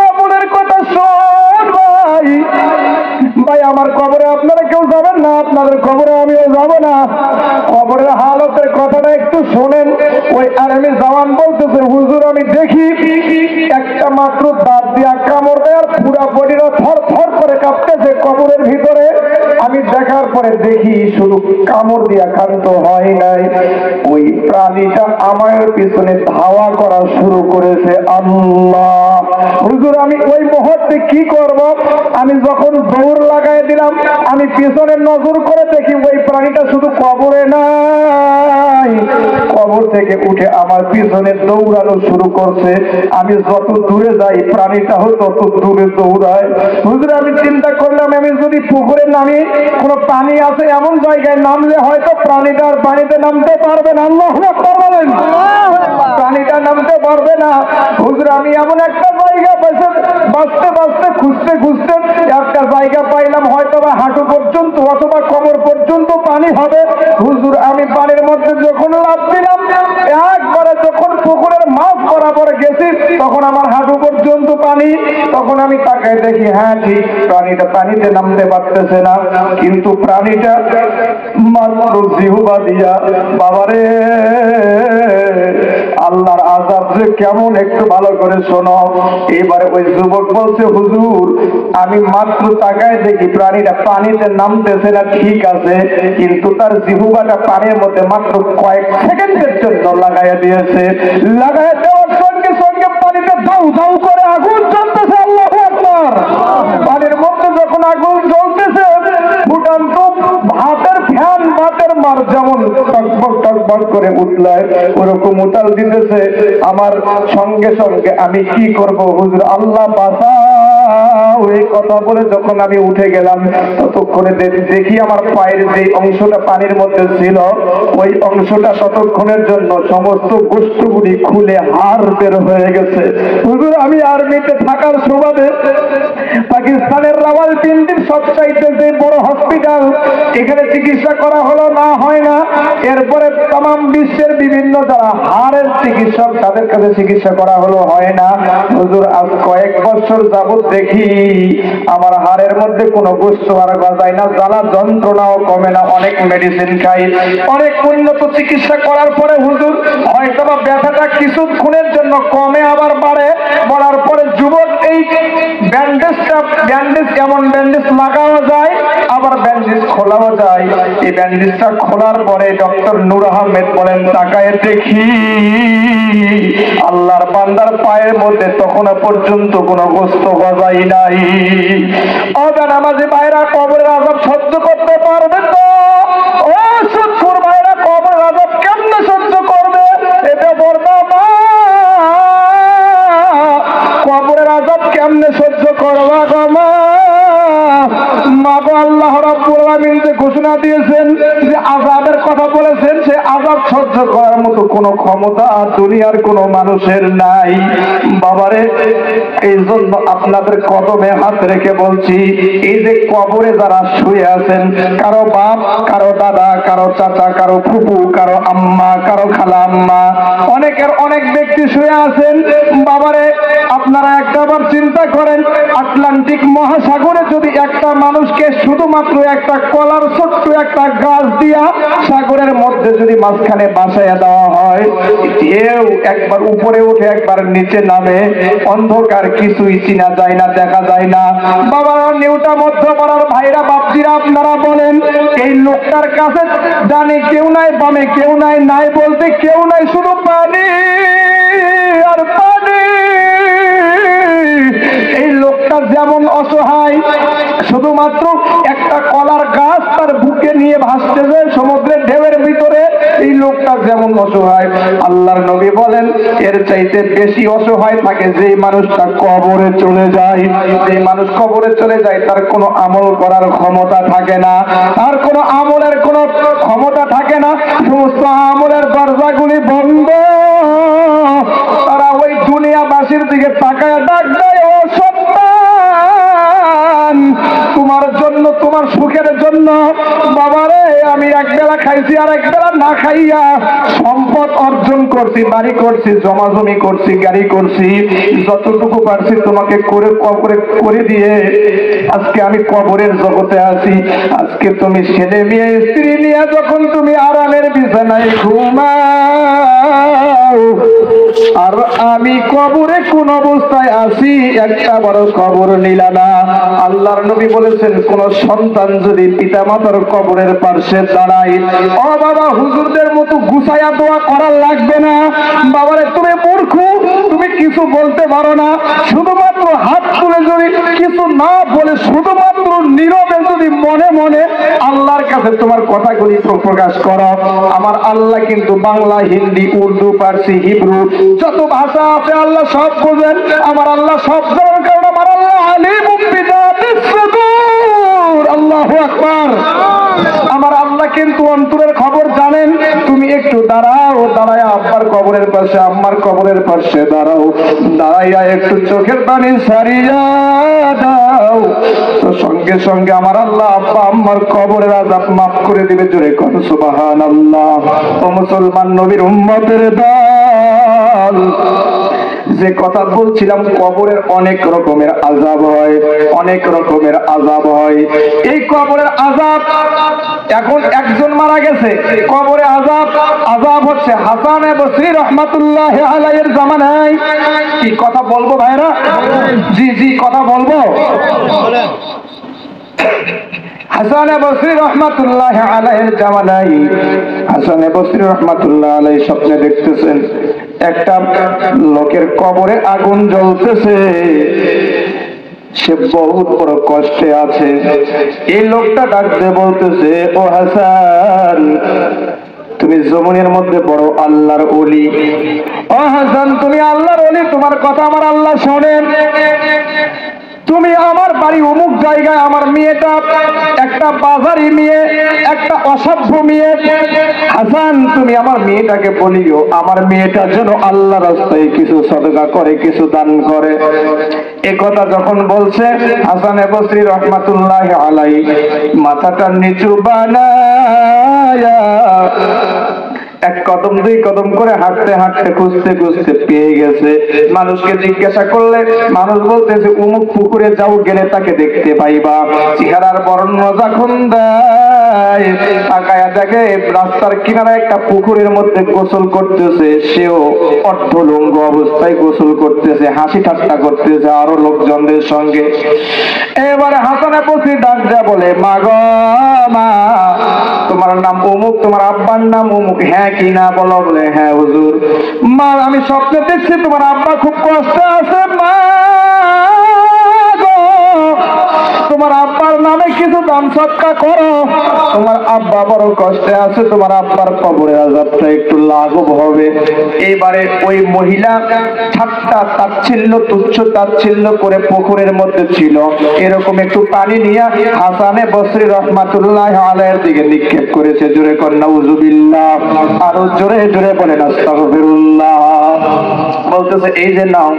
কবরের কথা শোন ভাই। ভাই আমার কবরে আপনারা কেউ যাবেন না, আপনাদের কবরে আমিও যাব না। কবরের হালতের কথাটা একটু শোনেন। ওই আর্মি জওয়ান বলতেছে, হুজুর আমি দেখি একটা মাত্র দাঁত দিয়া কামড় দেয় আর পুরা বডিটা থর থর করে কাঁপতেছে কবরের ভিতরে। আমি দেখার পরে দেখি শুধু কামড় দিয়া ক্ষান্ত হয় নাই, ওই প্রাণীটা আমার পিছনে ধাওয়া করা শুরু করেছে। আল্লাহ হুজুর আমি ওই মুহূর্তে কি করব? আমি যখন দৌড় লাগাই দিলাম, আমি পিছনে নজর করে দেখি ওই প্রাণীটা শুধু কবরে নাই, কবর থেকে উঠে আমার পিছনে দৌড়ানো শুরু করছে। আমি যত দূরে যাই প্রাণীটাও তত দূরে দৌড়ায়। হুজুর আমি চিন্তা করলাম, আমি যদি পুকুরে নামি, কোনো পানি আছে এমন জায়গায় নামলে হয়তো প্রাণীটা আর পানিতে নামতে পারবে না। আল্লাহু আকবার বলেন। প্রাণীটা নামতে পারবে না। হুজুর আমি এমন একটা জায়গা বাঁচতে বাঁচতে খুঁজতে খুঁজতে একটা জায়গা পাইলাম, হয়তো বা হাঁটু পর্যন্ত অথবা কোমর পর্যন্ত পানি হবে। হুজুর আমি পানির মধ্যে যখন লাফ দিলাম, একবারে যখন পুকুরের মাছ বরাবর গেছি, তখন আমার হাঁটু পর্যন্ত পানি। তখন আমি তাকায় দেখি, হ্যাঁ ঠিক প্রাণীটা পানিতে নামতে পারতেছে না, কিন্তু প্রাণীটা মাত্র জিহ্বা দিয়া, বাবারে আল্লাহর আযাব যে কেমন একটু ভালো করে শোনো। এবারে ওই যুবক বলছে, হুজুর আমি মাত্র তাকায় দেখি প্রাণীটা পানিতে নামতেছে না, ঠিক আছে, কিন্তু তার জিহ্বাটা পানির মধ্যে মাত্র কয়েক সেকেন্ডের জন্য লাগাইয়া দিয়েছে। লাগাইয়া দেওয়ার সঙ্গে সঙ্গে পানিতে দাউ দাউ করে আগুন জ্বলতেছে। আল্লাহু আকবার। পানির মধ্যে যখন আগুন জ্বলতেছে, ফুটান্ত ভাতের ফ্যান, ভাতের মার যেমন টকবক টকবক করে উঠলায় ওরকম উতাল দিতেছে। আমার সঙ্গে সঙ্গে আমি কি করব? হুজুর আল্লাহ বাঁচাও এই কথা বলে যখন আমি উঠে গেলাম, ততক্ষণে দেখি আমার পায়ের যে অংশটা পানির মধ্যে ছিল, ওই অংশটা ততক্ষণের জন্য সমস্ত গোষ্ঠগুলি খুলে হাড় বের হয়ে গেছে। হুজুর আমি আর্মিতে থাকার সুবাদে পাকিস্তানের রাওয়ালপিন্ডির সবচাইতে যে বড় হসপিটাল, এখানে চিকিৎসা করা হলো না, হয় না। এরপরে তাম বিশ্বের বিভিন্ন যারা হাড়ের চিকিৎসক, তাদের কাছে চিকিৎসা করা হলো, হয় না। হুজুর আজ কয়েক বছর যাবত দেখি আমার হাড়ের মধ্যে কোনো গোস্ত আর গজায় না, জ্বালা যন্ত্রণাও কমে না। অনেক মেডিসিন খাই, অনেক উন্নত চিকিৎসা করার পরে হুজুর হয়তো বা ব্যথাটা কিছুক্ষণের জন্য কমে আবার বাড়ে। বলার পরে যুবক এই ব্যান্ডেজ কেমন ব্যান্ডেজ লাগানো যায়, আবার ব্যান্ডেজ খোলাও যায়। এই ব্যান্ডেজটা খোলার পরে ডক্টর নূর আহমেদ বলেন, তাকায় দেখি আল্লাহর বান্দার পায়ের মধ্যে তখনো পর্যন্ত কোনো গোস্ত গজাই নাই। অজানামাজি ভাইরা কবরের আযাব সহ্য করতে পারবে তো? ও সুদখোর ভাইরা কবরের আযাব কেমনে সহ্য করবে? এটা বর্দা কবরের আযাব কেমনে সহ্য করবা গো মা? মাগো আল্লাহ রাব্বুল আলামিন যে ঘোষণা দিয়েছেন, যে আযাবের কথা বলেছেন, সে আযাব সহ্য করার মতো কোনো ক্ষমতা দুনিয়ার কোনো মানুষের নাই। বাবারে এই জন্য আপনাদের কদমে হাত রেখে বলছি, এই যে কবরে যারা শুয়ে আছেন, কারো বাপ, কারো দাদা, কারো চাচা, কারো ফুপু, কারো আম্মা, কারো খালা আম্মা, অনেকের অনেক ব্যক্তি শুয়ে আছেন। বাবারে আপনারা একটাবার চিন্তা করেন, আটলান্টিক মহাসাগরে যদি একটা মানুষকে শুধুমাত্র একটা কলার ছোট্ট একটা গাছ দিয়া সাগরের মধ্যে যদি মাঝখানে বাসায় দেওয়া হয়, কেউ একবার উপরে উঠে একবার নিচে নামে, অন্ধকার কিছুই চিনা যায় না, দেখা যায় না। বাবারা নিউটা মধ্যপাড়ার ভাইরা বাপজিরা আপনারা বলেন, এই লোকটার কাছে ডানে কেউ নাই, বামে কেউ নাই, নাই বলতে কেউ নাই, শুধু পানি আর পানি। এই লোকটা যেমন অসহায়, শুধুমাত্র একটা কলার গাছ তার বুকে নিয়ে ভাসতেছে সমুদ্রের ঢেউয়ের ভিতরে, এই লোকটা যেমন অসহায়, আল্লাহর নবী বলেন এর চাইতে বেশি অসহায় থাকে যে মানুষটা কবরে চলে যায়। যে মানুষ কবরে চলে যায় তার কোনো আমল করার ক্ষমতা থাকে না, তার কোনো আমলের কোনো ক্ষমতা থাকে না, সমস্ত আমলের দরজাগুলি বন্ধ। তারা ওই দুনিয়াবাসীর দিকে তাকায় ডাক দেয়, ও সন্তান, তোমার জন্য, তোমার সুখের জন্য বাবারে আমি এক বেলা খাইছি আর এক বেলা না খাইয়া সম্পদ অর্জন করছি, বাড়ি করছি, জমাজমি করছি, গাড়ি করছি, যতটুকু পারছি তোমাকে করে কবরে করে দিয়ে আজকে আমি কবরের জগতে আছি। আজকে তুমি ছেলে মেয়ে স্ত্রী নিয়ে যখন তুমি আরামের বিছানায় ঘুমাও, আর আমি কবরে কোন অবস্থায় আছি একটা বড় কবর নিলা না। আল্লাহর নবী বলেছেন, কোন সন্তান যদি পিতা মাতার কবরের পাশে দাঁড়ায়, ও বাবা হুজুরদের মতো গুছাইয়া দোয়া করার লাগবে না। বাবারে তুমি মূর্খ, তুমি কিছু বলতে পারো না, শুধুমাত্র হাত তুলে যদি কিছু না বলে শুধুমাত্র নীরবে যদি মনে মনে আল্লাহর কাছে তোমার কথাগুলি প্রকাশ করো, আমার আল্লাহ কিন্তু বাংলা, হিন্দি, উর্দু, ফার্সি, হিব্রু যত ভাষা আছে আল্লাহ সব বোঝেন। আমার আল্লাহ সব জানার কারণ আমার আল্লাহ আলিমুম বিযাতিস সুদূর। আল্লাহু আকবার। আমার আল্লাহ কিন্তু অন্তরের খবর জানেন। তুমি একটু দাঁড়াও, দাঁড়ায় আব্বার কবরের পাশে, আম্মার কবরের পাশে দাঁড়াও, দাঁড়াইয়া একটু চোখের পানি সারিয়া দাও, তো সঙ্গে সঙ্গে আমার আল্লাহ আব্বা আম্মার কবরের আযাব মাফ করে দিবে। জোরে কোন সুবহানাল্লাহ। ও মুসলমান নবীর উম্মতের দল, যে কথা বলছিলাম, কবরের অনেক রকমের আযাব হয়, অনেক রকমের আযাব হয়। এই কবরের আযাব, এখন একজন মারা গেছে, কবরে আযাব, আযাব হচ্ছে হাসান বসরি রহমাতুল্লাহি আলাইহির জামানায়। কি কথা বলবো ভাইরা? জি জি কথা বলবো। হাসান বসরি রহমাতুল্লাহি আলাইহির জামানায়, হাসান বসরি রহমাতুল্লাহি আলাইহি স্বপ্নে দেখতেছেন একটা লোকের কবরে আগুন জ্বলতেছে, সে বহুত বড় কষ্টে আছে। এই লোকটা ডাক দিয়ে বলতেছে, ও হাসান, তুমি জমিনের মধ্যে বড় আল্লাহর ওলি। ও হাসান, তুমি আল্লাহর ওলি, তোমার কথা আমার আল্লাহ শোনেন। তুমি আমার বাড়ি অমুক জায়গায়, আমার মেয়েটা একটা বাজারি মেয়ে, একটা অসভ্য মেয়ে। হাসান, তুমি আমার মেয়েটাকে বলিও আমার মেয়েটার জন্য আল্লাহ রাস্তায় কিছু সদকা করে, কিছু দান করে। এ কথা যখন বলছে, হাসান বসরি রহমাতুল্লাহি আলাইহি মাথাটা নিচু বানায়া এক কদম দুই কদম করে হাঁটতে হাঁটতে খুঁজতে খুঁজতে পেয়ে গেছে। মানুষকে জিজ্ঞাসা করলে মানুষ বলতেছে, অমুক পুকুরে যাও, গেলে তাকে দেখতে পাইবা। চেহারার বর্ণ যখন দেয়, তাকায়া দেখে রাস্তার কিনারে একটা পুকুরের মধ্যে গোসল করতেছে, সেও অর্ধলঙ্গ অবস্থায় গোসল করতেছে, হাসি ঠাট্টা করতেছে আরো লোকজনদের সঙ্গে। এবারে হাসান বসরি ডাক দেয়া বলে, মা গো মা, তোমার নাম অমুক, তোমার আব্বার নাম অমুক। হ্যাঁ কি না বলো? বলে হ্যাঁ হুজুর। মা, আমি স্বপ্নে দেখছি তোমার আব্বা খুব কষ্ট আছে। মা গো, তোমার আব্বার নামে কিছু দান সৎকা করো, তোমার আব্বা বড় কষ্টে আছে, তোমার আব্বার কবরের আযাবটা একটু লাঘব হবে। এইবারে ওই মহিলা ঠাট্টা তাচ্ছিল্য তুচ্ছ তাচ্ছিল্য করে পুকুরের মধ্যে ছিল, এরকম একটু পানি নিয়ে হাসানে বসরি রহমাতুল্লাহি আলাইহির দিকে নিক্ষেপ করেছে। জোরে কর নাউযুবিল্লাহ, আরো জোরে জোরে বলেন আস্তাগফিরুল্লাহ। বলতেছে, এই যে নাও,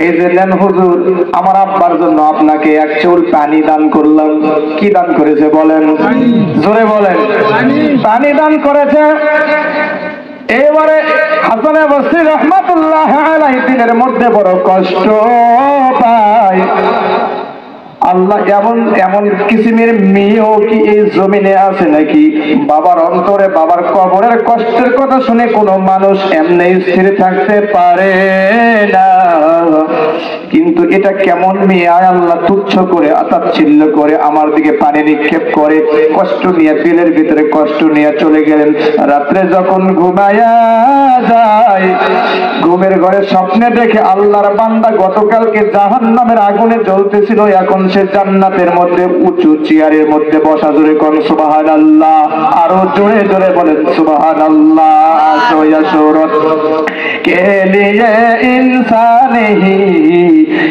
এই যে নেন হুজুর, আমার আব্বার জন্য আপনাকে এক চুল পানি দান করলাম। কি দান করেছে বলেন? জোরে বলেন। পানি দান করেছে। এবারে হাসান বসরি রহমাতুল্লাহি আলাইহি দিনের মধ্যে বড় কষ্ট পায়। আল্লাহ এমন এমন কিসিমের মেয়েও কি এই জমিনে আছে নাকি? বাবার অন্তরে বাবার কবরের কষ্টের কথা শুনে কোনো মানুষ এমনি স্থির থাকতে পারে না। কিন্তু এটা কেমন মেয়ে, আল্লাহ তুচ্ছ করে তাচ্ছিল্য করে আমার দিকে পানি নিক্ষেপ করে, কষ্ট নিয়ে দিলের ভিতরে কষ্ট নিয়ে চলে গেলেন। রাত্রে যখন ঘুমায়া যায়, ঘুমের ঘরে স্বপ্নে দেখে আল্লাহর বান্দা গতকালকে জাহান্নামের আগুনে জ্বলতেছিল, এখন সে জান্নাতের মধ্যে উঁচু চেয়ারের মধ্যে বসা। জোরে কোন সুবহানাল্লাহ, আরো জোরে জোরে বলেন সুবহানাল্লাহ। সোয়া সুরত কে লিয়ে ইনসান হি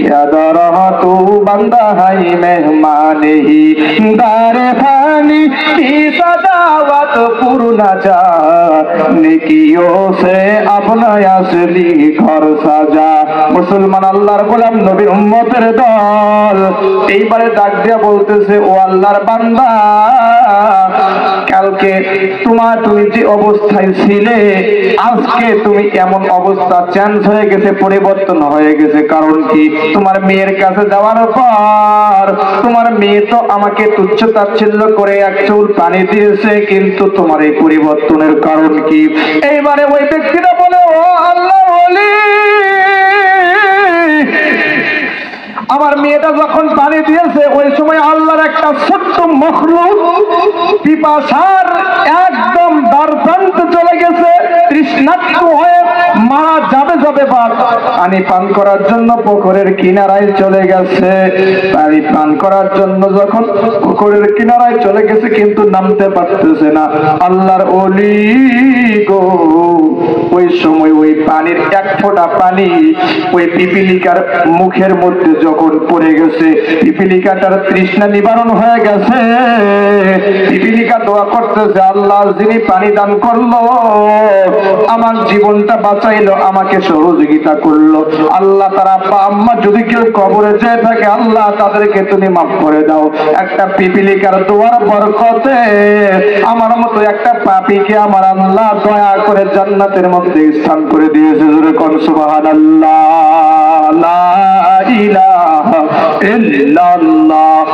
ইয়াদরহতু বান্দা হাই মেহমান হি, দারে ফানি কি সদাওয়াত পুরনা যা, নেকিयों से अपना असली घर सजा। মুসলমান আল্লাহর গোলাম নবীর উম্মতের দল এইবারে ডাক দিয়া বলতেছে, ও আল্লাহর বান্দা, কালকে তুমি যে অবস্থায় ছিলে আজকে তুমি এমন অবস্থা চেঞ্জ হয়ে গেছে, পরিবর্তন হয়ে গেছে। কারণ কি? তোমার মেয়ের কাছে যাওয়ার পর তোমার মেয়ে তো আমাকে তুচ্ছ তাচ্ছিল্য করে এক চুল পানি দিয়েছে, কিন্তু তোমার এই পরিবর্তনের কারণ কি? এইবারে ওই ব্যক্তিটা বলে, ও আল্লাহ ওলি, আমার মেয়েটা যখন পানি দিয়েছে ওই সময় আল্লাহর একটা ছোট্ট মখলুক পিপাসার একদম দ্বারপ্রান্তে চলে গেছে, তৃষ্ণার্ত হয়ে মারা যাবে পানি পান করার জন্য পুকুরের কিনারায় চলে গেছে। পানি পান করার জন্য যখন পুকুরের কিনারায় চলে গেছে কিন্তু নামতে পারতেছে না। আল্লাহর ওলি গো, ওই সময় ওই পানির এক ফোঁটা পানি ওই পিপিলিকার মুখের মধ্যে যখন পড়ে গেছে, পিপিলিকাটার তৃষ্ণা নিবারণ হয়ে গেছে। পিপিলিকা দোয়া করতেছে, আল্লাহ যিনি পানি দান করলো, আমার জীবনটা বাঁচাইলো, আমাকে সহযোগিতা করলো, আল্লাহ তার আব্বা আম্মা যদি কেউ কবরে যেয়ে থাকে আল্লাহ তাদেরকে তুমি মাফ করে দাও। একটা পিপিলিকার দোয়ার বরকতে আমার মতো একটা পাপীকে আমার আল্লাহ দয়া করে জান্নাতের মধ্যে স্থান করে দিয়েছে। জোরে কোন সুবহানাল্লাহ। লা ইলাহা ইল্লাল্লাহ